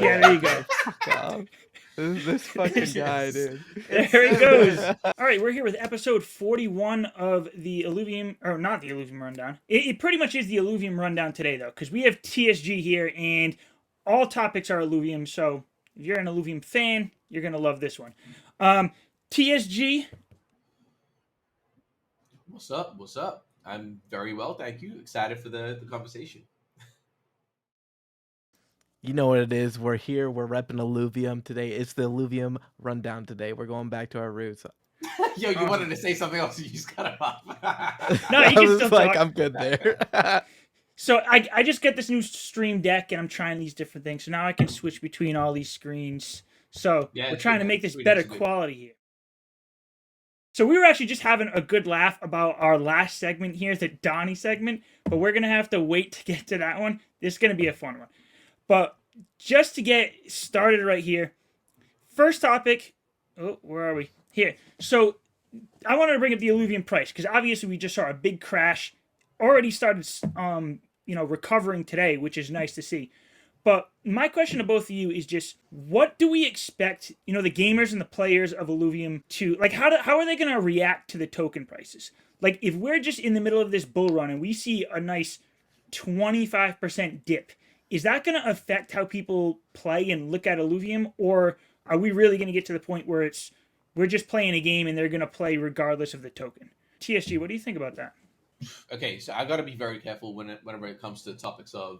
Yeah, there you go. Fuck off. This fucking guy, dude. There he goes. All right, we're here with episode 41 of the Illuvium, or not the Illuvium Rundown. It pretty much is the Illuvium Rundown today, though, because we have TSG here, and all topics are Illuvium. So if you're an Illuvium fan, you're gonna love this one. TSG. What's up? What's up? I'm very well, thank you. Excited for the conversation. You know what it is. We're here. We're repping Illuvium today. It's the Illuvium Rundown today. We're going back to our roots. Yo, you wanted to say something else, you just cut it off. No, I you can was still like, talk. I'm good there. So I just get this new stream deck, and I'm trying these different things. So now I can switch between all these screens. So Yeah, we're trying to make this it's better good. quality here. So we were actually just having a good laugh about our last segment here, the Donnie segment, but we're gonna have to wait to get to that one. This is gonna be a fun one. But just to get started right here, first topic. Oh, where are we? Here. So I wanted to bring up the Illuvium Price because obviously we just saw a big crash. Already started, recovering today, which is nice to see. But my question to both of you is just, what do we expect, the gamers and the players of Illuvium to, like, how are they going to react to the token prices? Like, if we're just in the middle of this bull run and we see a nice 25% dip, is that going to affect how people play and look at Illuvium? Or are we really going to get to the point where we're just playing a game and they're going to play regardless of the token? TSG, what do you think about that? Okay, so I got to be very careful whenever it comes to topics of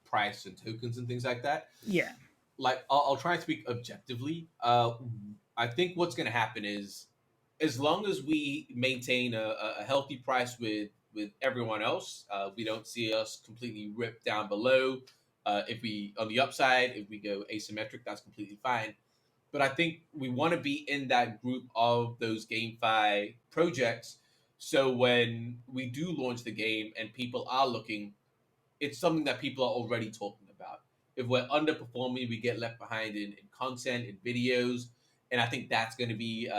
price and tokens and things like that. Yeah. Like, I'll try and speak objectively. I think what's going to happen is, as long as we maintain a healthy price with everyone else, we don't see us completely ripped down below. If we on the upside, if we go asymmetric, that's completely fine. But I think we want to be in that group of those GameFi projects. So when we do launch the game and people are looking, it's something that people are already talking about. If we're underperforming, we get left behind in content, in videos. And I think that's going to be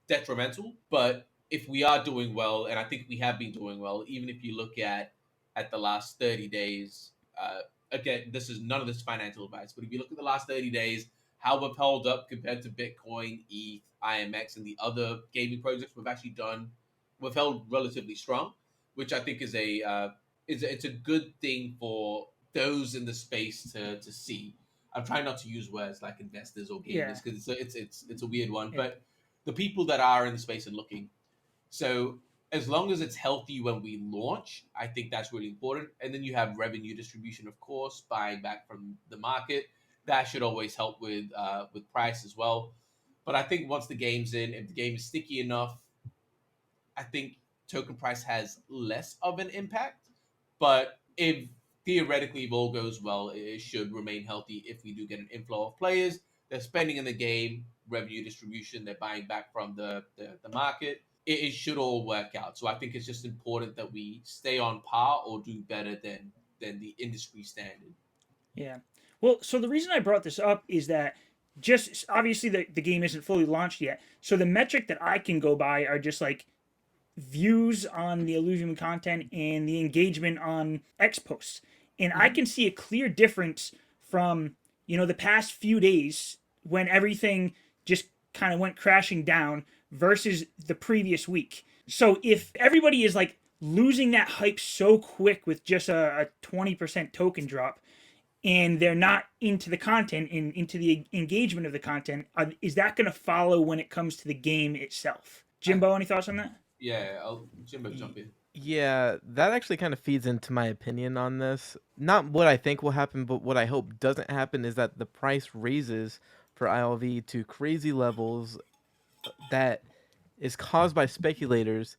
detrimental. But if we are doing well, and I think we have been doing well, even if you look at the last 30 days, again, this is none of this financial advice, but if you look at the last 30 days, how we've held up compared to Bitcoin, ETH, IMX, and the other gaming projects we've held relatively strong, which I think is it's a good thing for those in the space to see. I'm trying not to use words like investors or gamers because it's a weird one, but the people that are in the space and looking. So as long as it's healthy when we launch, I think that's really important. And then you have revenue distribution, of course, buying back from the market. That should always help with price as well. But I think once the game's in, if the game is sticky enough, I think token price has less of an impact. But if theoretically if all goes well, it should remain healthy if we do get an inflow of players. They're spending in the game, revenue distribution, they're buying back from the market. It should all work out. So I think it's just important that we stay on par or do better than the industry standard. Yeah. Well, so the reason I brought this up is that just obviously the game isn't fully launched yet. So the metric that I can go by are just like views on the Illuvium content and the engagement on X posts. And I can see a clear difference from, the past few days when everything just kind of went crashing down versus the previous week. So if everybody is like losing that hype so quick with just a 20% token drop, and they're not into the content and into the engagement of the content, is that going to follow when it comes to the game itself? Jimbo, any thoughts on that? Yeah, Jimbo jump in. Yeah, that actually kind of feeds into my opinion on this. Not what I think will happen, but what I hope doesn't happen is that the price raises for ILV to crazy levels that is caused by speculators,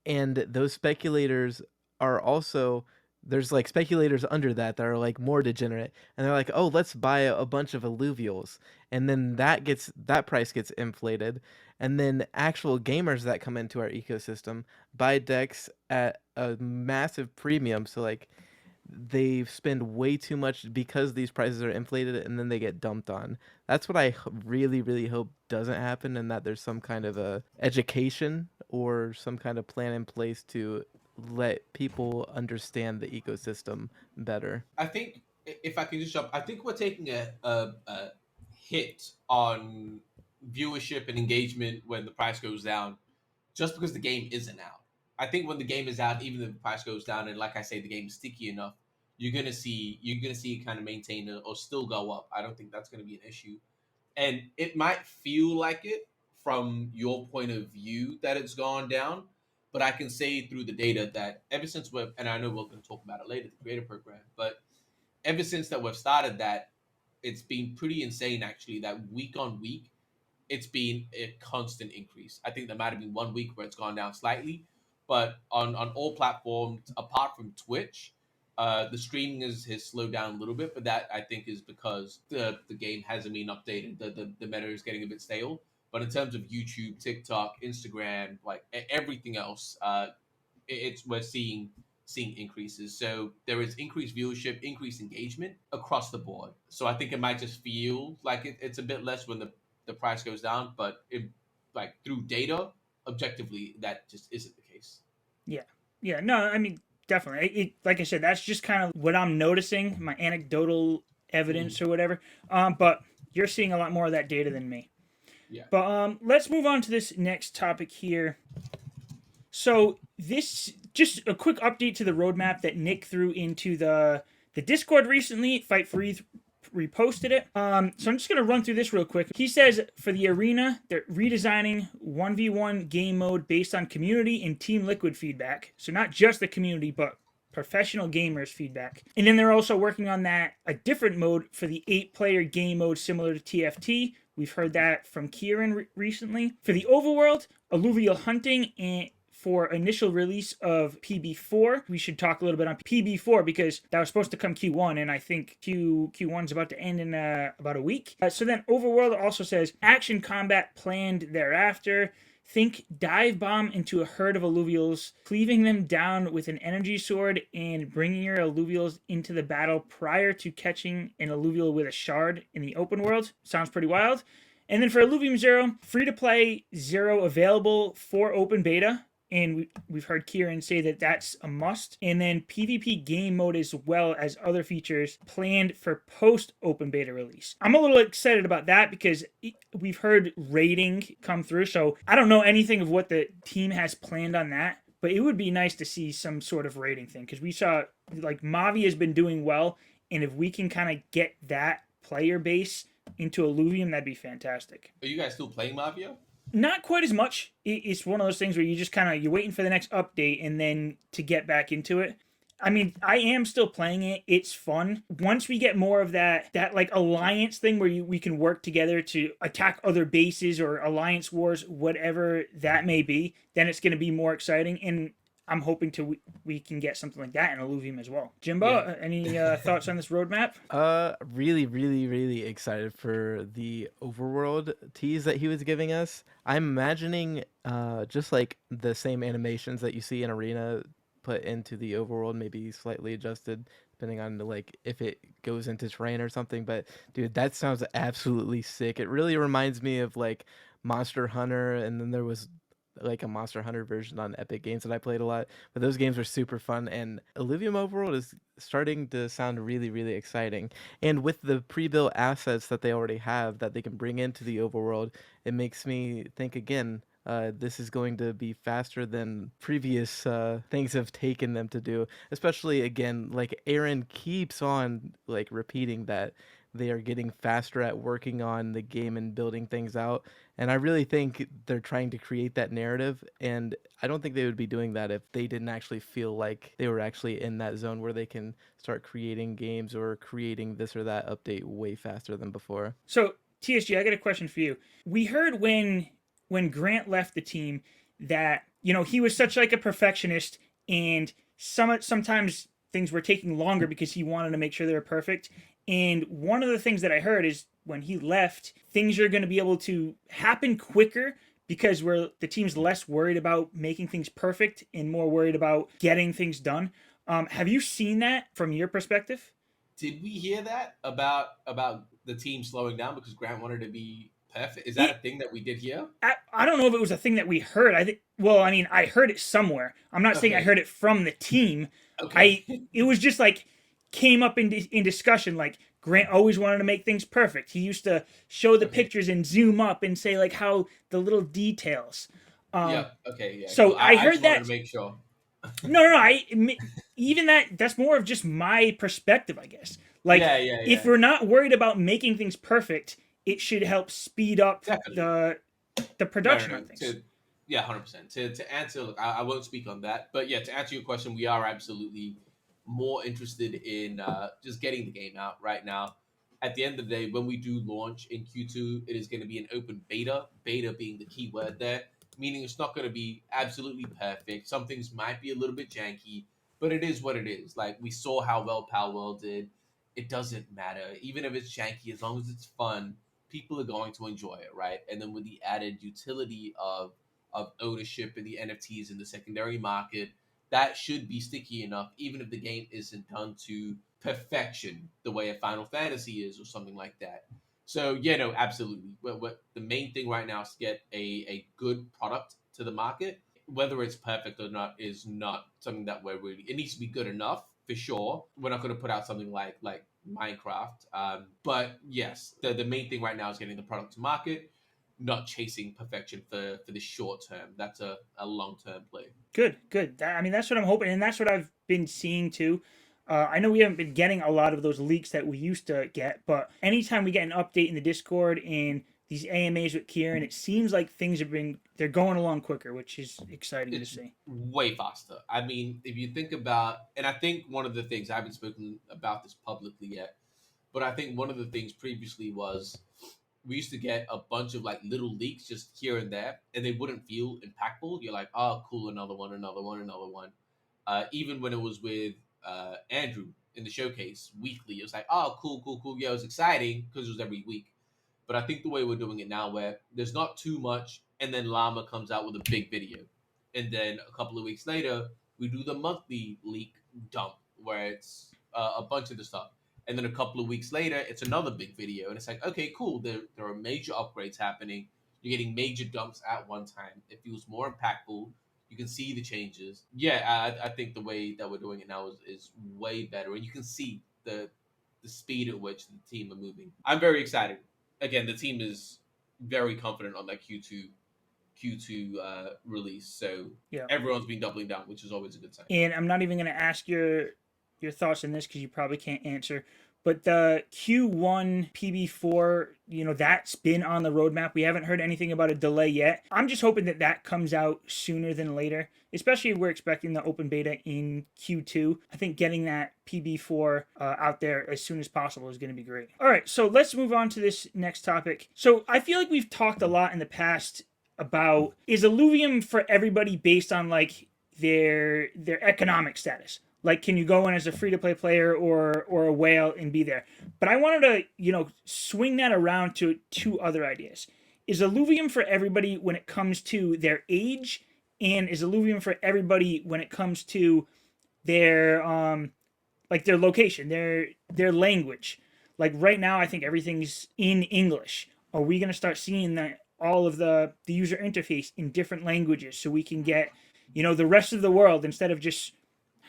and those speculators are also, there's like speculators under that are like more degenerate, and they're like, oh, let's buy a bunch of alluvials, and then that price gets inflated, and then actual gamers that come into our ecosystem buy decks at a massive premium, so like they spend way too much because these prices are inflated, and then they get dumped on. That's what I really, really hope doesn't happen, and that there's some kind of a education or some kind of plan in place to let people understand the ecosystem better. I think if I can just jump, I think we're taking a hit on viewership and engagement when the price goes down, just because the game isn't out. I think when the game is out, even if the price goes down, and like I say, the game is sticky enough, you're gonna see it kind of maintain or still go up. I don't think that's gonna be an issue, and it might feel like it from your point of view that it's gone down, but I can say through the data that ever since and I know we're going to talk about it later, the creator program, but ever since that we've started that, it's been pretty insane actually. That week on week, it's been a constant increase. I think there might have been 1 week where it's gone down slightly, but on all platforms apart from Twitch, the streaming has slowed down a little bit. But that I think is because the game hasn't been updated. The meta is getting a bit stale. But in terms of YouTube, TikTok, Instagram, like everything else, it's we're seeing increases. So there is increased viewership, increased engagement across the board. So I think it might just feel like it's a bit less when the price goes down, but like through data, objectively, that just isn't the case. Yeah. Yeah. No, I mean, definitely. Like I said, that's just kind of what I'm noticing, my anecdotal evidence or whatever. But you're seeing a lot more of that data than me. Yeah. But let's move on to this next topic here. So this just a quick update to the roadmap that Nick threw into the Discord recently. Fight for ETH reposted it. So I'm just gonna run through this real quick. He says for the arena, they're redesigning 1v1 game mode based on community and Team Liquid feedback. So not just the community, but professional gamers feedback. And then they're also working on a different mode for the 8-player game mode similar to TFT. We've heard that from Kieran recently. For the overworld, alluvial hunting and for initial release of PB4. We should talk a little bit on PB4 because that was supposed to come Q1, and I think Q1's about to end in about a week. So then Overworld also says action combat planned thereafter. Think dive bomb into a herd of alluvials, cleaving them down with an energy sword and bringing your alluvials into the battle prior to catching an alluvial with a shard in the open world. Sounds pretty wild. And then for Illuvium Zero, free to play Zero available for open beta. And we've heard Kieran say that that's a must. And then PvP game mode as well as other features planned for post-open beta release. I'm a little excited about that because we've heard rating come through. So I don't know anything of what the team has planned on that. But it would be nice to see some sort of rating thing. Because we saw, like, Mavi has been doing well. And if we can kind of get that player base into Illuvium, that'd be fantastic. Are you guys still playing Mafia? Not quite as much. It's one of those things where you just you're waiting for the next update and then to get back into it. I mean, I am still playing it. It's fun. Once we get more of that like alliance thing where we can work together to attack other bases or alliance wars, whatever that may be, then it's going to be more exciting. And I'm hoping we can get something like that in Illuvium as well. Jimbo, any thoughts on this roadmap? Really, really, really excited for the overworld tease that he was giving us. I'm imagining just like the same animations that you see in Arena put into the overworld, maybe slightly adjusted depending on like if it goes into terrain or something. But dude, that sounds absolutely sick. It really reminds me of like Monster Hunter, and then there was like a Monster Hunter version on Epic Games that I played a lot. But those games were super fun, and Illuvium Overworld is starting to sound really, really exciting. And with the pre-built assets that they already have that they can bring into the overworld, it makes me think again. This is going to be faster than previous things have taken them to do. Especially again, like Aaron keeps on like repeating that they are getting faster at working on the game and building things out. And I really think they're trying to create that narrative. And I don't think they would be doing that if they didn't actually feel like they were actually in that zone where they can start creating games or creating this or that update way faster than before. So, TSG, I got a question for you. We heard when Grant left the team that, he was such like a perfectionist and sometimes things were taking longer because he wanted to make sure they were perfect. And one of the things that I heard is when he left, things are going to be able to happen quicker because the team's less worried about making things perfect and more worried about getting things done. Have you seen that from your perspective? Did we hear that about the team slowing down because Grant wanted to be perfect? Is that a thing that we did hear? I don't know if it was a thing that we heard. I heard it somewhere. I'm not saying I heard it from the team. Okay. It was just like came up in discussion. Like Grant always wanted to make things perfect. He used to show the Okay. pictures and zoom up and say like how the little details. Yeah. Okay. Yeah. So Cool. I I just heard wanted to that. make sure. No. Even that's more of just my perspective, I guess. Like Yeah. Yeah. if Yeah. we're not worried about making things perfect, it should help speed up Definitely. the No, no, production no. on things. Yeah, 100%. To answer, look, I won't speak on that, but yeah, to answer your question, we are absolutely more interested in just getting the game out right now. At the end of the day, when we do launch in Q2, it is going to be an open beta. Beta being the key word there, meaning it's not going to be absolutely perfect. Some things might be a little bit janky, but it is what it is. Like we saw how well Palworld did. It doesn't matter, even if it's janky, as long as it's fun people are going to enjoy it, right? And then with the added utility of ownership in the NFTs in the secondary market, that should be sticky enough, even if the game isn't done to perfection the way a Final Fantasy is or something like that. So yeah, no, absolutely. What the main thing right now is to get a good product to the market. Whether it's perfect or not is not something that we're really. It needs to be good enough for sure. We're not going to put out something like Minecraft. But yes, the main thing right now is getting the product to market, not chasing perfection for the short term. That's a long term play. Good. I mean, that's what I'm hoping, and that's what I've been seeing too. I know we haven't been getting a lot of those leaks that we used to get, but anytime we get an update in the Discord and these AMAs with Kieran, it seems like things they're going along quicker, which is exciting to It's see. way faster. I mean, if you think about, and I think one of the things I haven't spoken about this publicly yet, but I think one of the things previously was we used to get a bunch of like little leaks just here and there, and they wouldn't feel impactful. You're like, oh, cool, another one, another one, another one. Even when it was with Andrew in the showcase weekly, it was like, oh, cool, cool, cool. Yeah, it was exciting because it was every week. But I think the way we're doing it now, where there's not too much, and then Llama comes out with a big video, and then a couple of weeks later, we do the monthly leak dump where it's a bunch of the stuff, and then a couple of weeks later, it's another big video, and it's like, okay, cool. There are major upgrades happening. You're getting major dumps at one time. It feels more impactful. You can see the changes. Yeah, I think the way that we're doing it now is way better, and you can see the speed at which the team are moving. I'm very excited. Again, the team is very confident on that Q2 release. So Yeah. everyone's been doubling down, which is always a good sign. And I'm not even going to ask your thoughts on this because you probably can't answer. But the Q1 PB4, that's been on the roadmap. We haven't heard anything about a delay yet. I'm just hoping that that comes out sooner than later, especially if we're expecting the open beta in Q2. I think getting that PB4 out there as soon as possible is going to be great. All right, so let's move on to this next topic. So I feel like we've talked a lot in the past about is Illuvium for everybody based on like their economic status. Like, can you go in as a free to play player or a whale and be there? But I wanted to swing that around to two other ideas. Is Illuvium for everybody when it comes to their age, and is Illuvium for everybody when it comes to their like their location, their language? Like right now, I think everything's in English. Are we gonna start seeing that all of the user interface in different languages so we can get the rest of the world instead of just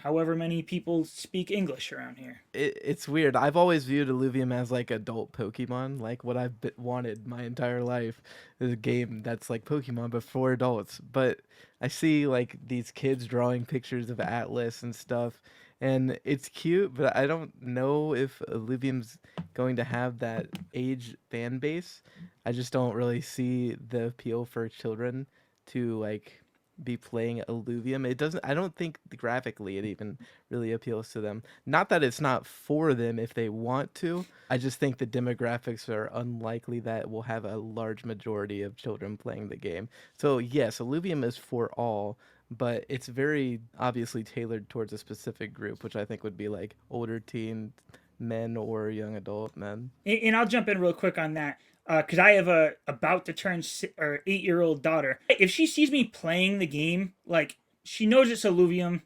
however many people speak English around here? It's weird. I've always viewed Illuvium as like adult Pokemon. Like what I've wanted my entire life is a game that's like Pokemon but for adults. But I see like these kids drawing pictures of Atlas and stuff, and it's cute. But I don't know if Illuvium's going to have that age fan base. I just don't really see the appeal for children to like be playing Illuvium. It doesn't. I don't think graphically it even really appeals to them. Not that it's not for them if they want to. I just think the demographics are unlikely that we'll have a large majority of children playing the game. So yes, Illuvium is for all, but it's very obviously tailored towards a specific group, which I think would be like older teen men or young adult men. And I'll jump in real quick on that because I have a about to turn 8-year-old daughter. If she sees me playing the game, like she knows it's Illuvium,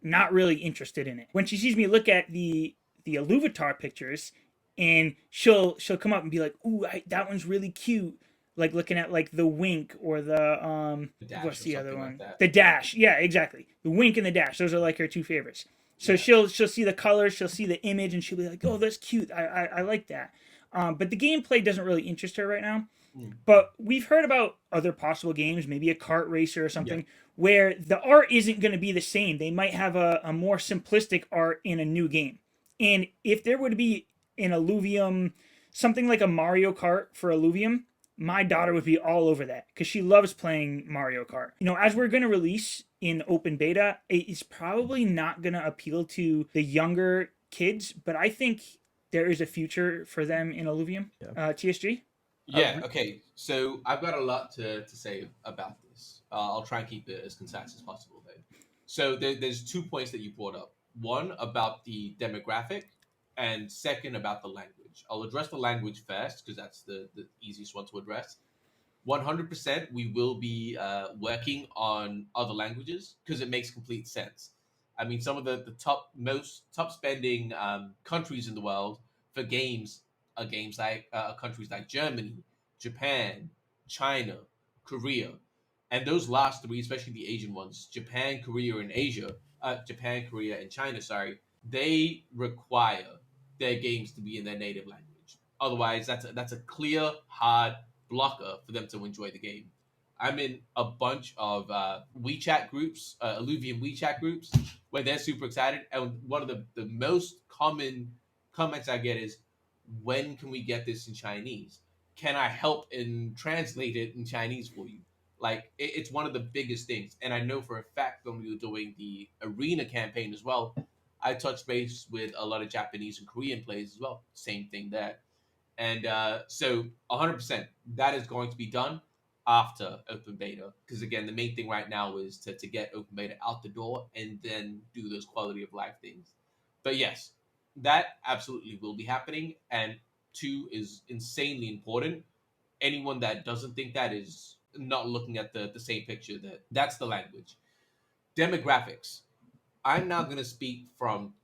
not really interested in it. When she sees me look at the Illuvitar pictures, and she'll come up and be like, "Ooh, that one's really cute." Like looking at like the wink or the The dash what's or the other something one? like that. The dash. Yeah, exactly. The wink and the dash. Those are like her two favorites. So Yeah. she'll see the colors, she'll see the image, and she'll be like, "Oh, that's cute. I like that." But the gameplay doesn't really interest her right now. Mm. But we've heard about other possible games, maybe a kart racer or Yeah. something, where the art isn't going to be the same. They might have a more simplistic art in a new game. And if there would be an Illuvium, something like a Mario Kart for Illuvium, my daughter would be all over that because she loves playing Mario Kart. As we're going to release in open beta, it's probably not going to appeal to the younger kids, but I think there is a future for them in Illuvium. Yeah. TSG? Yeah. Okay. So I've got a lot to say about this. I'll try and keep it as concise as possible. Then. So there's 2 points that you brought up. One about the demographic, and second about the language. I'll address the language first because that's the easiest one to address. 100% we will be working on other languages because it makes complete sense. I mean, some of the top spending countries in the world for games are games like countries like Germany, Japan, China, Korea, and those last three, especially the Asian ones, Japan, Korea, and China. Sorry, they require their games to be in their native language. Otherwise, that's a clear, hard blocker for them to enjoy the game. I'm in a bunch of WeChat groups, Illuvium WeChat groups, where they're super excited. And one of the most common comments I get is, when can we get this in Chinese? Can I help and translate it in Chinese for you? Like, it's one of the biggest things. And I know for a fact when we were doing the arena campaign as well, I touched base with a lot of Japanese and Korean players as well. Same thing there. And so 100% that is going to be done after open beta. Because again, the main thing right now is to get open beta out the door and then do those quality of life things. But yes, that absolutely will be happening. And two is insanely important. Anyone that doesn't think that is not looking at the same picture. That's the language. Demographics. I'm now going to speak from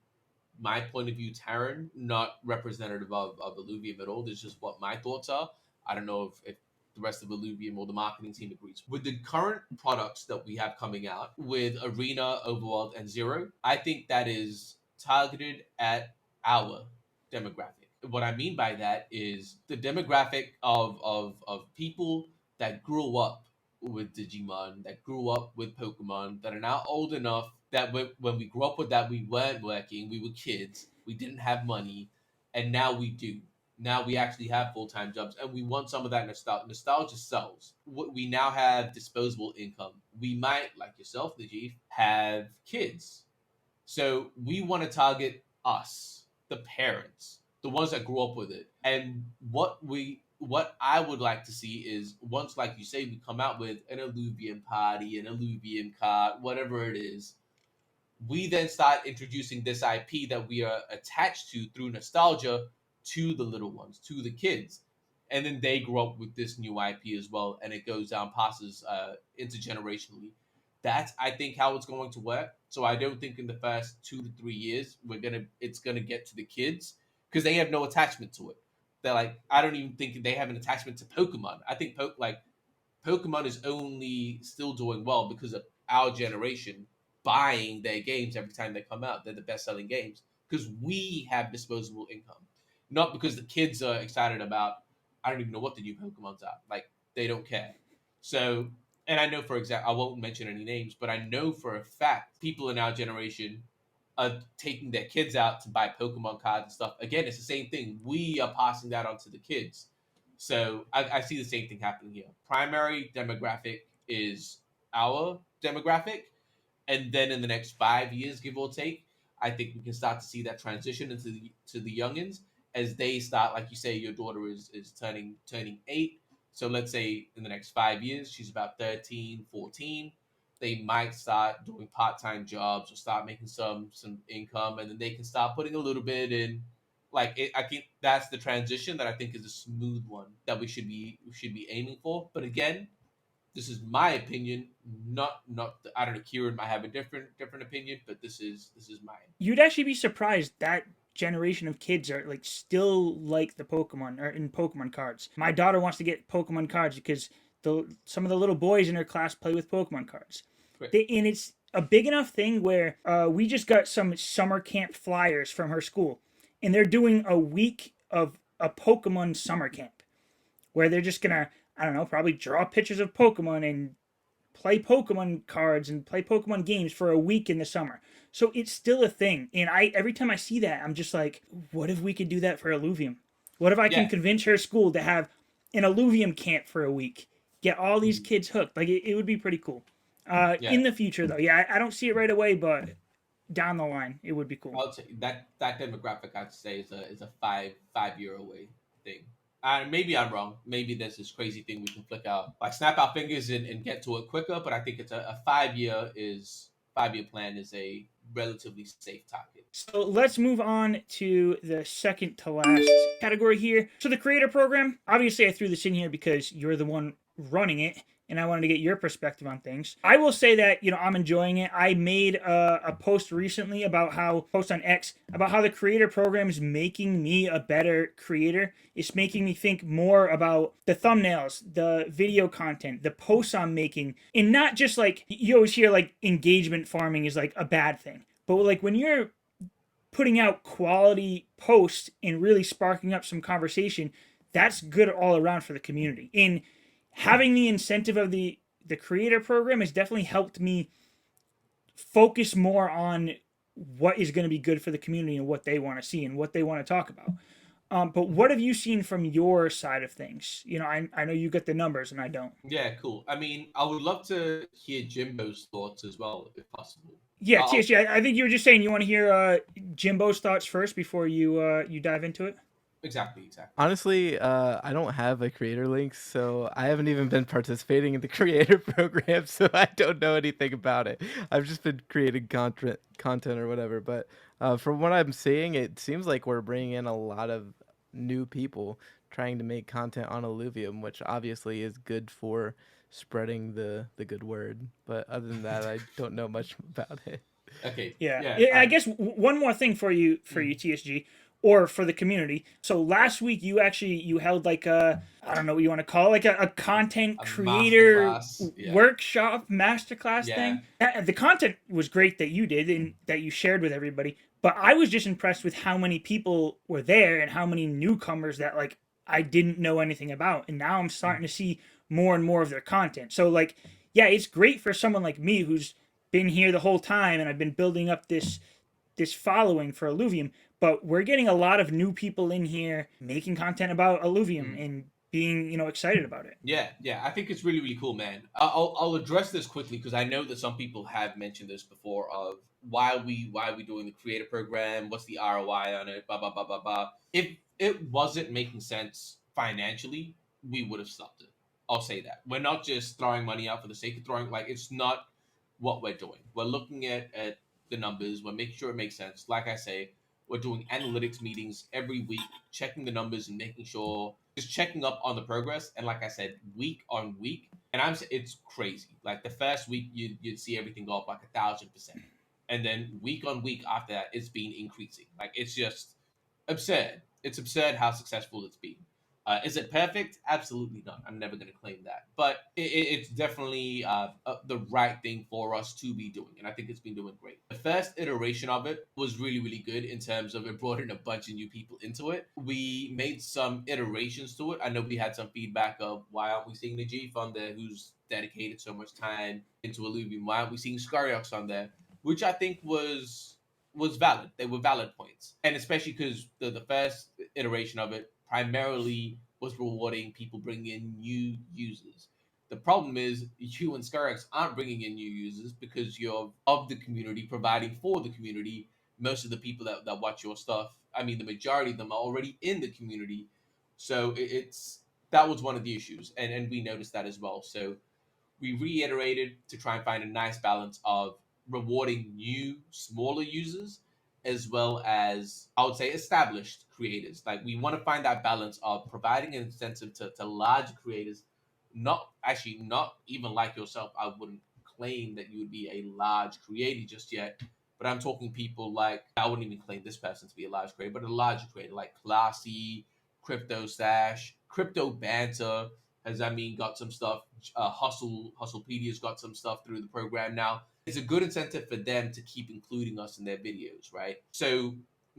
my point of view, Taryn, not representative of Illuvium at all. This is just what my thoughts are. I don't know if the rest of Illuvium or the marketing team agrees. With the current products that we have coming out with Arena, Overworld, and Zero, I think that is targeted at our demographic. What I mean by that is the demographic of people that grew up with Digimon, that grew up with Pokemon, that are now old enough that when we grew up with that, we weren't working, we were kids, we didn't have money, and now we do. Now we actually have full time jobs, and we want some of that nostalgia. Nostalgia sells. We now have disposable income. We might, like yourself, Najib, have kids. So we want to target us, the parents, the ones that grew up with it. And what I would like to see is once, like you say, we come out with an Illuvium party, an Illuvium card, whatever it is, we then start introducing this IP that we are attached to through nostalgia to the little ones, to the kids. And then they grow up with this new IP as well, and it goes down, passes intergenerationally. That's, I think, how it's going to work. So I don't think in the first 2 to 3 years it's gonna get to the kids because they have no attachment to it. They're like, I don't even think they have an attachment to Pokemon. I think Pokemon is only still doing well because of our generation buying their games every time they come out. They're the best selling games because we have disposable income, not because the kids are excited about. I don't even know what the new Pokemon's are. Like, they don't care. So, and I know for example, I won't mention any names, but I know for a fact people in our generation are taking their kids out to buy Pokemon cards and stuff. Again, it's the same thing. We are passing that on to the kids. So I see the same thing happening here. Primary demographic is our demographic, and then in the next 5 years, give or take, I think we can start to see that transition into the youngins as they start, like you say, your daughter is turning 8. So let's say in the next 5 years, she's about 13, 14. They might start doing part-time jobs or start making some income, and then they can start putting a little bit in. I think that's the transition that I think is a smooth one that we should be aiming for. But again, this is my opinion, not. I don't know. Kieran might have a different opinion, but this is mine. You'd actually be surprised that generation of kids are like still like the Pokemon or in Pokemon cards. My daughter wants to get Pokemon cards because some of the little boys in her class play with Pokemon cards. Great. And a big enough thing where we just got some summer camp flyers from her school, and they're doing a week of a Pokemon summer camp where they're just gonna, I don't know, probably draw pictures of Pokemon and play Pokemon cards and play Pokemon games for a week in the summer. So it's still a thing. And I every time I see that, I'm just like, what if we could do that for Illuvium? What if I can Yeah. convince her school to have an Illuvium camp for a week? Get all these kids hooked. Like it would be pretty cool. Yeah. In the future though, yeah, I don't see it right away, but down the line, it would be cool. I'll say that demographic I'd say is a 5 year away thing. And maybe I'm wrong. Maybe there's this crazy thing we can flick out, like snap our fingers and get to it quicker. But I think it's a 5 year plan is a relatively safe target. So let's move on to the second to last category here. So the creator program, obviously I threw this in here because you're the one running it and I wanted to get your perspective on things. I will say that, I'm enjoying it. I made a post recently post on X, about how the creator program is making me a better creator. It's making me think more about the thumbnails, the video content, the posts I'm making, and not just like, you always hear like engagement farming is like a bad thing. But like when you're putting out quality posts and really sparking up some conversation, that's good all around for the community. And having the incentive of the creator program has definitely helped me focus more on what is going to be good for the community and what they want to see and what they want to talk about. But what have you seen from your side of things? I know you get the numbers and I don't. Yeah, cool. I mean, I would love to hear Jimbo's thoughts as well, if possible. Yeah, I'll, TSG, I think you were just saying you want to hear Jimbo's thoughts first before you dive into it. exactly. Honestly, I don't have a creator link, so I haven't even been participating in the creator program, so I don't know anything about it. I've just been creating content or whatever. But from what I'm seeing, it seems like we're bringing in a lot of new people trying to make content on Illuvium, which obviously is good for spreading the good word. But other than that, I don't know much about it. Okay. Yeah, Yeah. I guess one more thing for you TSG, or for the community. So last week you held like I don't know what you want to call it, like a content A creator masterclass. Yeah. workshop masterclass Yeah. thing. The content was great that you did and that you shared with everybody. But I was just impressed with how many people were there and how many newcomers that like I didn't know anything about. And now I'm starting to see more and more of their content. So like, yeah, it's great for someone like me who's been here the whole time and I've been building up this following for Illuvium, but we're getting a lot of new people in here making content about Illuvium and being, excited about it. Yeah, I think it's really, really cool, man. I'll address this quickly because I know that some people have mentioned this before. Of why are we doing the creator program? What's the ROI on it? Blah blah blah blah blah. If it wasn't making sense financially, we would have stopped it. I'll say that we're not just throwing money out for the sake of throwing. Like it's not what we're doing. We're looking at the numbers. We're making sure it makes sense. Like I say, we're doing analytics meetings every week, checking the numbers and making sure, just checking up on the progress. And like I said, week on week, and it's crazy. Like the first week, you'd see everything go up like 1,000%, and then week on week after that, it's been increasing. Like it's just absurd. It's absurd how successful it's been. Is it perfect? Absolutely not. I'm never going to claim that. But it's definitely the right thing for us to be doing. And I think it's been doing great. The first iteration of it was really, really good in terms of it brought in a bunch of new people into it. We made some iterations to it. I know we had some feedback of why aren't we seeing the G on there who's dedicated so much time into Illuvium? Why aren't we seeing Scariox on there? Which I think was valid. They were valid points. And especially because the first iteration of it primarily was rewarding people bringing in new users. The problem is you and Scarex aren't bringing in new users because you're of the community, providing for the community. Most of the people that watch your stuff, I mean, the majority of them are already in the community. So it's that was one of the issues. And we noticed that as well. So we reiterated to try and find a nice balance of rewarding new, smaller users as well as I would say established creators. Like we want to find that balance of providing an incentive to larger creators, not even like yourself. I wouldn't claim that you would be a large creator just yet. But I'm talking people like I wouldn't even claim this person to be a large creator, but a larger creator like Classy, Crypto Stash, Crypto Banter has got some stuff. Hustlepedia's got some stuff through the program now. It's a good incentive for them to keep including us in their videos, right? So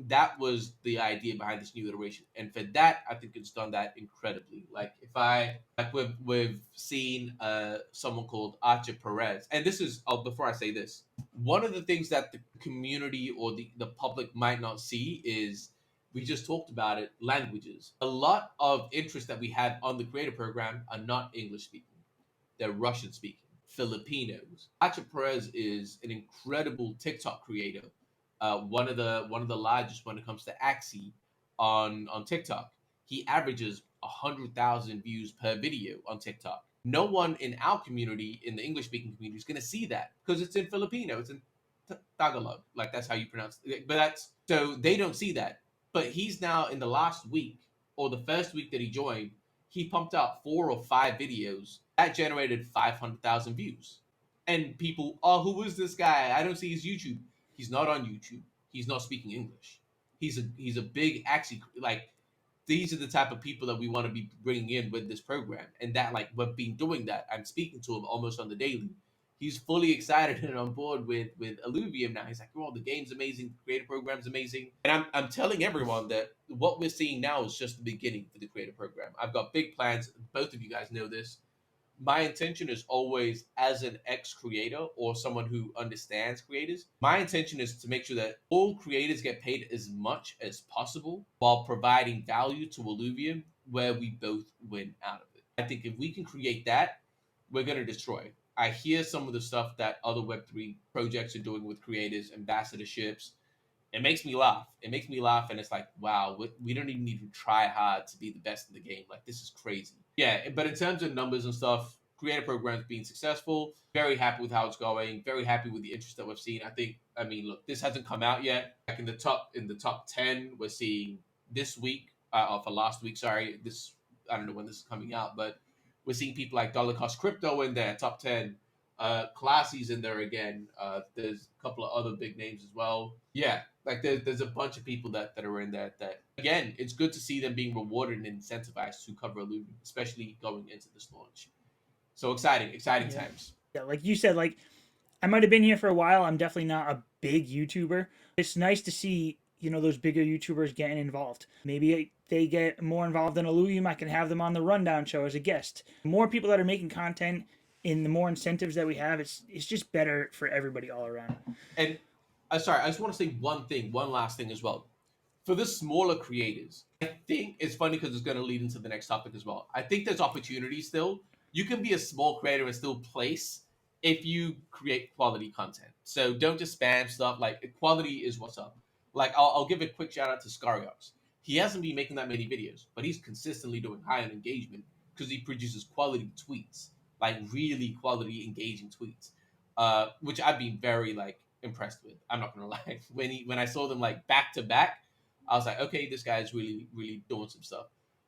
that was the idea behind this new iteration, and for that, I think it's done that incredibly. Like if I like we've seen someone called Archer Perez, and this is before I say this, one of the things that the community or the public might not see is, we just talked about it, languages. A lot of interest that we had on the creator program are not English speaking. They're Russian speaking, Filipinos. Archer Perez is an incredible TikTok creator, one of the largest when it comes to Axie on TikTok. He averages 100,000 views per video on TikTok. No one in our community, in the English speaking community, is going to see that because it's in Filipino, it's in Tagalog, like that's how you pronounce it. But that's so they don't see that. But he's now in the last week or the first week that he joined, he pumped out 4 or 5 videos that generated 500,000 views. And people, oh, who is this guy? I don't see his YouTube. He's not on YouTube. He's not speaking English. He's a big Axie, like these are the type of people that we want to be bringing in with this program. And that, like, we've been doing that. I'm speaking to him almost on the daily. He's fully excited and on board with Illuvium now. He's like, oh, the game's amazing, the creator program's amazing. And I'm telling everyone that what we're seeing now is just the beginning for the creator program. I've got big plans. Both of you guys know this. My intention is always, as an ex-creator or someone who understands creators, my intention is to make sure that all creators get paid as much as possible while providing value to Illuvium, where we both win out of it. I think if we can create that, we're going to destroy. I hear some of the stuff that other Web3 projects are doing with creators, ambassadorships. It makes me laugh. It makes me laugh, and it's like, wow, we don't even need to try hard to be the best in the game. Like, this is crazy. Yeah, but in terms of numbers and stuff, creator programs being successful, very happy with how it's going, very happy with the interest that we've seen. I mean, look, this hasn't come out yet. Like in the top 10, we're seeing this week, or for last week, sorry, this, I don't know when this is coming out, but we're seeing people like Dollar Cost Crypto in there, top 10. Classy's in there again. There's a couple of other big names as well. Yeah, like there's a bunch of people that are in there that, again, it's good to see them being rewarded and incentivized to cover Illuvium, especially going into this launch. So exciting times. Yeah, like you said, like I might have been here for a while. I'm definitely not a big YouTuber. It's nice to see, those bigger YouTubers getting involved. Maybe they get more involved in Illuvium. I can have them on the Rundown show as a guest. More people that are making content, and the more incentives that we have, it's just better for everybody all around. And I just want to say one last thing as well. For the smaller creators, I think it's funny because it's going to lead into the next topic as well. I think there's opportunity still. You can be a small creator and still place if you create quality content. So don't just spam stuff. Like, quality is what's up. Like, I'll give a quick shout out to Scariox. He hasn't been making that many videos, but he's consistently doing high on engagement because he produces quality tweets, like really quality engaging tweets, which I've been very impressed with. I'm not gonna lie. When I saw them like back to back, I was like, okay, this guy is really doing some stuff.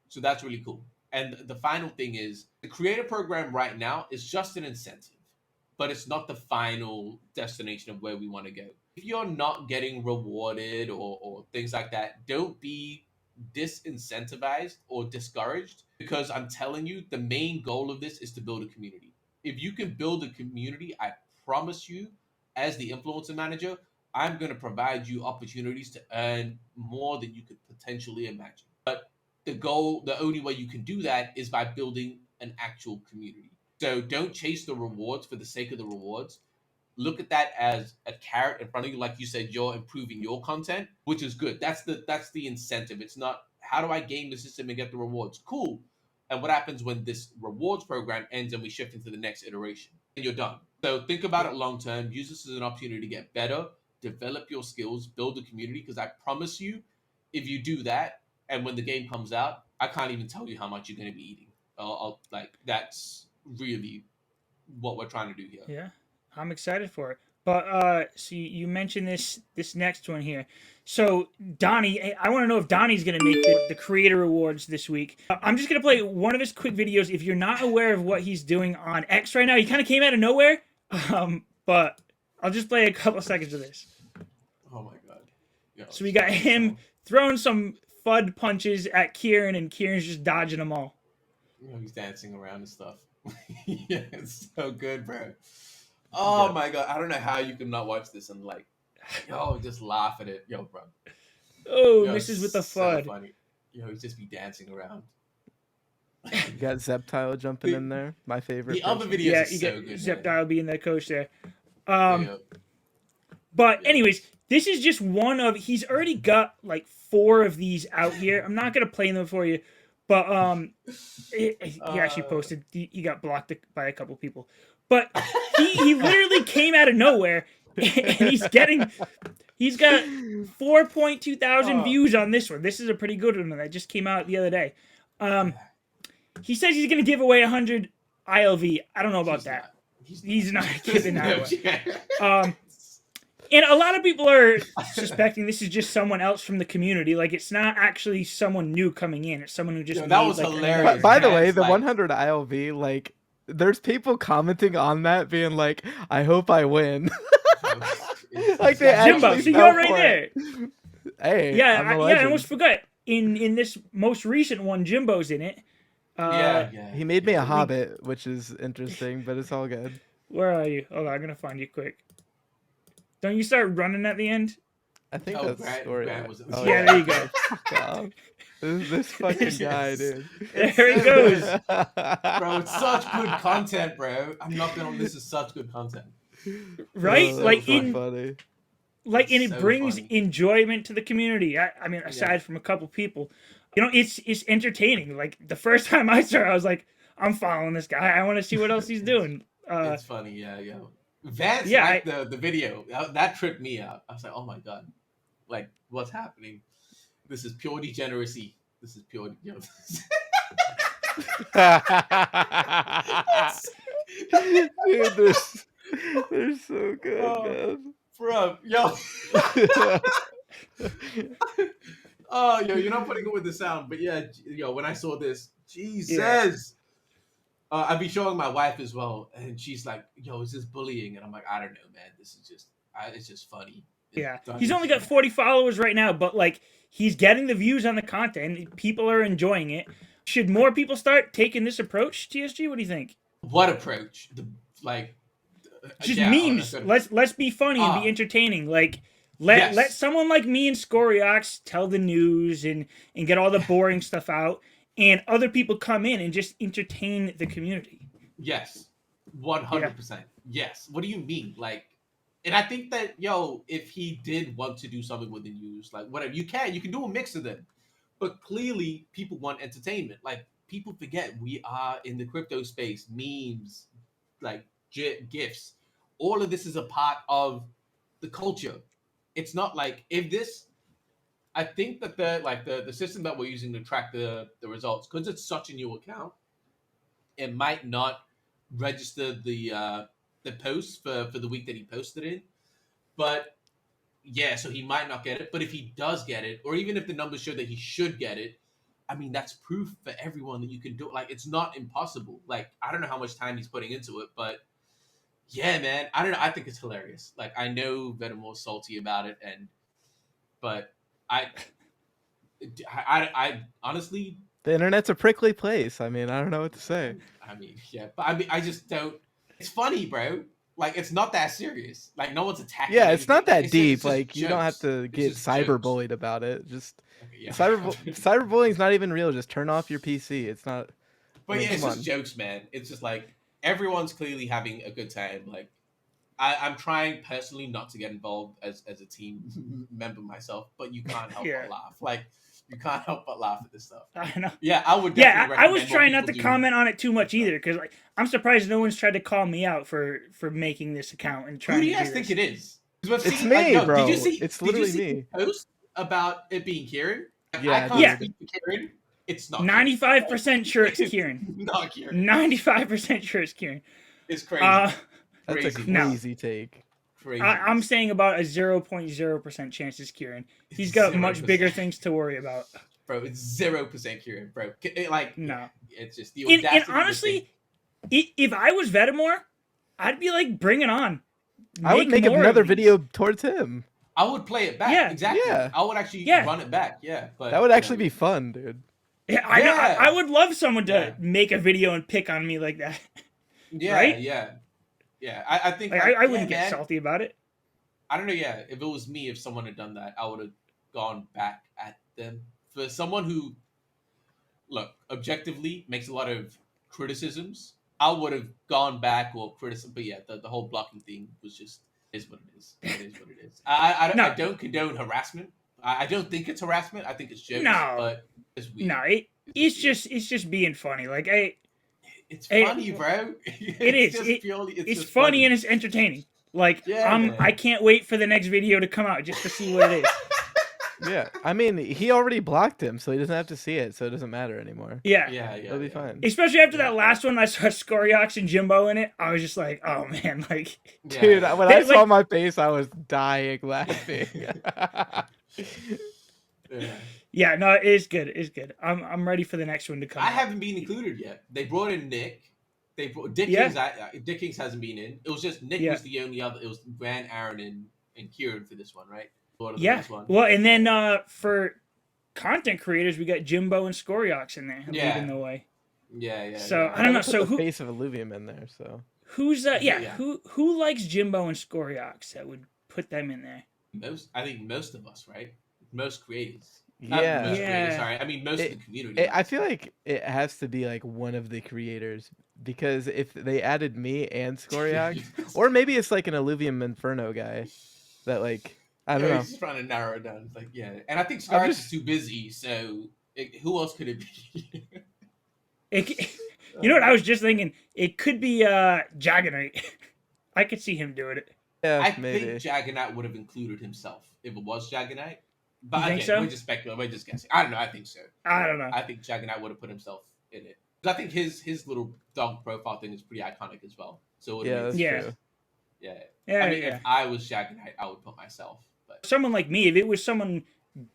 So that's really cool. And the final thing is, the creator program right now is just an incentive, but it's not the final destination of where we want to go. If you're not getting rewarded or things like that, don't be disincentivized or discouraged, because I'm telling you, the main goal of this is to build a community. If you can build a community, I promise you, as the influencer manager, I'm going to provide you opportunities to earn more than you could potentially imagine. But the only way you can do that is by building an actual community. So don't chase the rewards for the sake of the rewards. Look at that as a carrot in front of you. Like you said, you're improving your content, which is good. That's the incentive. It's not, how do I game the system and get the rewards? Cool. And what happens when this rewards program ends and we shift into the next iteration? And you're done. So think about it long term. Use this as an opportunity to get better, develop your skills, build a community. Because I promise you, if you do that, and when the game comes out, I can't even tell you how much you're going to be eating. That's really what we're trying to do here. Yeah, I'm excited for it. But so you mentioned this next one here. So Donnie, I want to know if Donnie's going to make the creator awards this week. I'm just going to play one of his quick videos. If you're not aware of what he's doing on X right now, he kind of came out of nowhere. But I'll just play a couple seconds of this. Oh my god! Yeah, so we got him throwing some FUD punches at Kieran, and Kieran's just dodging them all. he's dancing around and stuff. Yeah, it's so good, bro. Oh Yeah. my god, I don't know how you can not watch this and like, yo, just laugh at it, yo, bro. Oh, Yo, misses with the so FUD. funny. Yo, he just be dancing around. You got Zeptile jumping in there. My favorite. The other person. videos Yeah, are you so get good, Zep man. Dial being the coach there. Yeah, But yeah. anyways, this is just one of. He's already got like 4 of these out here. I'm not gonna play them for you, but he actually posted. He got blocked by a couple people, but he literally came out of nowhere, and he's got 4.2 thousand views on this one. This is a pretty good one that just came out the other day. He says he's gonna give away 100 ILV. I don't know about that. He's not giving that away. And a lot of people are suspecting this is just someone else from the community. Like, it's not actually someone new coming in. It's someone who just Yo, made, that was like, hilarious. By the man. way, It's the like- 100 ILV, like, there's people commenting on that being like, I hope I win. Like, they Jimbo, actually so you're fell right for there. it. Hey, Yeah, I'm a I legend. almost forgot. In this most recent one, Jimbo's in it. yeah. He made me a hobbit, which is interesting, but it's all good. Where are you? Hold on, I'm gonna find you quick. Don't you start running at the end? I think Oh, that's Grant- story. Grant was- Oh, Yeah, there you go. Wow. This fucking guy, dude. There he goes. Bro, it's such good content, bro. I'm not gonna. This is such good content. Right? Oh, like, that's so funny. and it So brings funny. enjoyment to the community. I mean, aside from a couple people, it's entertaining. Like, the first time I saw it, I was like, I'm following this guy. I want to see what else he's doing. It's funny, yeah. Vance Yeah, liked the video. That tripped me out. I was like, oh my god, like what's happening? This is pure degeneracy. This is pure. Dude, they're so good, man. Bro, yo. Oh, yo, you're not putting it with the sound, but yeah, yo, when I saw this, Jesus. I'd be showing my wife as well, and she's like, "Yo, is this bullying?" And I'm like, "I don't know, man. This is just, it's just funny." Yeah, he's only got 40 followers right now, but like, he's getting the views on the content. People are enjoying it. Should more people start taking this approach, TSG? What do you think? What approach? Just yeah, memes. Let's be funny and be entertaining. Like, let someone like me and Scoriox tell the news and get all the boring stuff out, and other people come in and just entertain the community. Yes, 100%. Yes. What do you mean? Like, and I think that if he did want to do something with the news, like whatever, you can do a mix of them. But clearly, people want entertainment. Like, people forget we are in the crypto space. Memes, like GIFs, all of this is a part of the culture. It's not like I think that the system that we're using to track the results, because it's such a new account, it might not register the posts for the week that he posted in. But yeah, so he might not get it. But if he does get it, or even if the numbers show that he should get it, I mean, that's proof for everyone that you can do it. Like, it's not impossible. Like, I don't know how much time he's putting into it, but yeah, man, I don't know. I think it's hilarious. Like, I know Venomor's salty about it, but I honestly, The internet's a prickly place. I mean, I don't know what to say. I mean, yeah, but I mean, I just don't. It's funny, bro. Like, it's not that serious. Like, no one's attacking. Yeah, it's not that It's deep. just Like, you don't have jokes. to It's get just jokes. cyberbullied about it. Just Okay, yeah. cyberbullying's not even real. Just turn off your PC. It's not. But yeah, it's come just on. jokes, man. It's just like everyone's clearly having a good time. Like, I'm trying personally not to get involved as a team member myself, but you can't help but laugh. Like, you can't help but laugh at this stuff. I know. Yeah, I would. Yeah, Definitely I was recommend trying more not to people do- comment on it too much either, because like, I'm surprised no one's tried to call me out for making this account and trying Who do to you do guys think this. it is? 'Cause we've It's seen- me, no, bro. Did you see? It's did you literally see me. the post about it being Kieran? Like, Yeah, I can't dude. speak to Kieran. It's not 95% sure it's Kieran. Not Kieran. 95% sure it's Kieran. It's crazy. That's Crazy. a No. crazy take. Crazy. I'm saying about a 0.0% chance it's Kieran. He's got much 0%. bigger things to worry about. Bro, it's 0% Kieran, bro. Like, No. it's just the And audacity. honestly, if I was Vetemore, I'd be like, bring it on. I would make more of another these. video towards him. I would play it back. Yeah. Exactly. Yeah. I would actually Yeah. run it back. Yeah. But That would actually be fun, dude. Yeah, I know. Yeah. I would love someone to Yeah. make a video and pick on me like that. Yeah, Right? yeah. I think Like like I yeah, wouldn't get man. salty about it. I don't know. Yeah, if it was me, if someone had done that, I would have gone back at them. For someone who, look, objectively makes a lot of criticisms, I would have gone back or criticized. But yeah, the whole blocking thing was just is what it is. It is what it is. I No, don't condone harassment. I don't think it's harassment. I think it's jokes, no, but it's weird. no. It's weird. It's just being funny. Like It's I funny, bro. it It's is. just purely. It's It's just funny and funny. it's entertaining. Like Yeah, I man. can't wait for the next video to come out just to see what it is. Yeah, I mean, he already blocked him, so he doesn't have to see it, so it doesn't matter anymore. Yeah. Yeah, It'll be fine. Especially after Yeah. that last one, I saw Scoriox and Jimbo in it. I was just like, oh man, like, Dude, when Hey, I saw like- my face, I was dying laughing. Yeah. yeah, no, it is good. It's good. I'm ready for the next one to come. I out. haven't been included yet. They brought in Nick. They brought Dick Yeah. Kings. Dick Kings hasn't been in. It was just Nick Yeah. was the only other. It was Grant, Aaron, and Kieran for this one, right? For the Yeah. next one. Well, and then for content creators, we got Jimbo and Scoriox in there Yeah. leading the way. Yeah. So, yeah. I don't know. Put So the who face of Illuvium in there? So who's Yeah. who likes Jimbo and Scoriox that would put them in there? I think most of us, right? Most creators. yeah, Not most Yeah. creators, sorry. I mean most of the community. I feel like it has to be like one of the creators, because if they added me and Scoriox, or maybe it's like an Illuvium Inferno guy that like I don't know. He's just trying to narrow it down. It's like, yeah. And I think I'm Scar's just- is too busy, so who else could it be? You know what I was just thinking? It could be Jaganite. I could see him doing it. Yeah, I maybe. think Jaganite would have included himself if it was Jaganite. You But think again, so? we're just speculating. We're just guessing. I don't know. I think so. I don't know. I think Jaganite would have put himself in it. 'Cause I think his little dog profile thing is pretty iconic as well. So it Yeah, that's Yeah. true. yeah. Yeah, I mean, yeah. if I was Jaganite, I would put myself. But Someone like me, if it was someone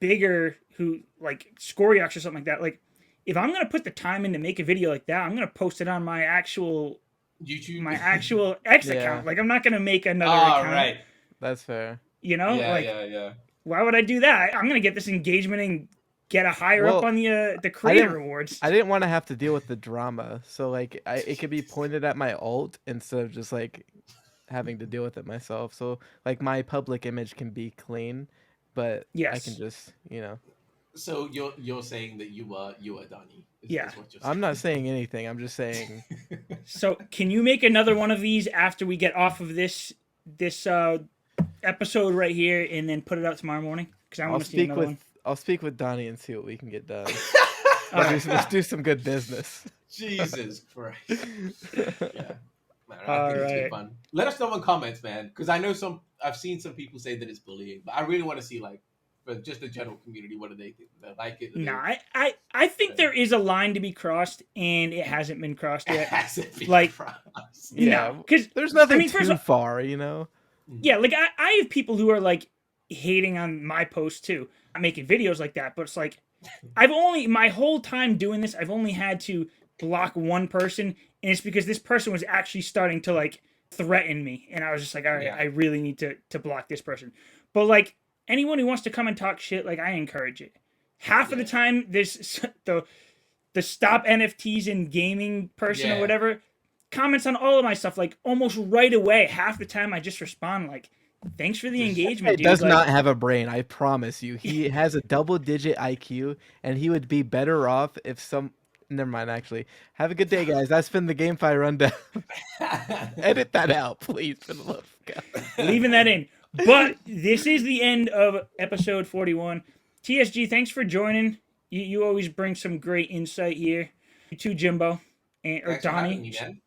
bigger who like Scoriox or something like that, like if I'm gonna put the time in to make a video like that, I'm gonna post it on my actual YouTube, X Yeah. account. Like I'm not gonna make another Oh, account. right. That's fair. You know, Yeah, like yeah. why would I do that? I'm gonna get this engagement and get a higher up Well, on the creator rewards. I didn't want to have to deal with the drama, so like it could be pointed at my alt instead of just like having to deal with it myself. So like my public image can be clean, but I Yes. can just So you're saying that you are Donnie? Yeah. Is what you're I'm not saying anything. I'm just saying. So can you make another one of these after we get off of this episode right here, and then put it out tomorrow morning? Because I I'll want to see speak another with one. I'll speak with Donnie and see what we can get done. All right. Let's do some good business. Jesus Christ. Yeah. Man, I All think it's right. good fun. Let us know in comments, man, because I know I've seen some people say that it's bullying, but I really want to see like for just the general community, what do they think? They like it? No, I think there is a line to be crossed, and it hasn't been crossed yet. Like, Yeah, no, because there's nothing mean, first too of- far, you know. yeah, like I have people who are like hating on my posts too. I'm making videos like that, but it's like my whole time doing this, I've only had to block one person, and it's because this person was actually starting to like threaten me, and I was just like, all right, Yeah. I really need to block this person. But like anyone who wants to come and talk shit, like I encourage it. Half of the Yeah. time, there's the stop NFTs in gaming person or Yeah. whatever comments on all of my stuff like almost right away. Half the time, I just respond like, "Thanks for the engagement, He dude." does Like, not have a brain, I promise you. He has a double-digit IQ, and he would be better off if some. Never mind. Actually, have a good day, guys. That's been the GameFi rundown. Edit that out, please, for the love of God. leaving that in. But this is the end of episode 41. TSG, thanks for joining. You always bring some great insight here. You too, Jimbo. Or Thanks for having Donnie. me, man.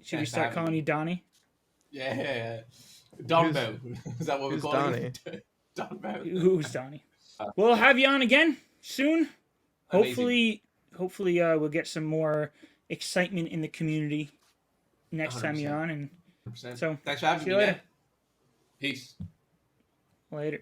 Should we Thanks for start having calling me. you Donnie? Yeah. Donbo. Is that what we're who's calling him? Donnie? Donbo. Who's Donnie? We'll have you on again soon. Amazing. Hopefully, we'll get some more excitement in the community next time you're 100%. on. And 100%. So, Thanks for having see me, you man. later. Peace. Later.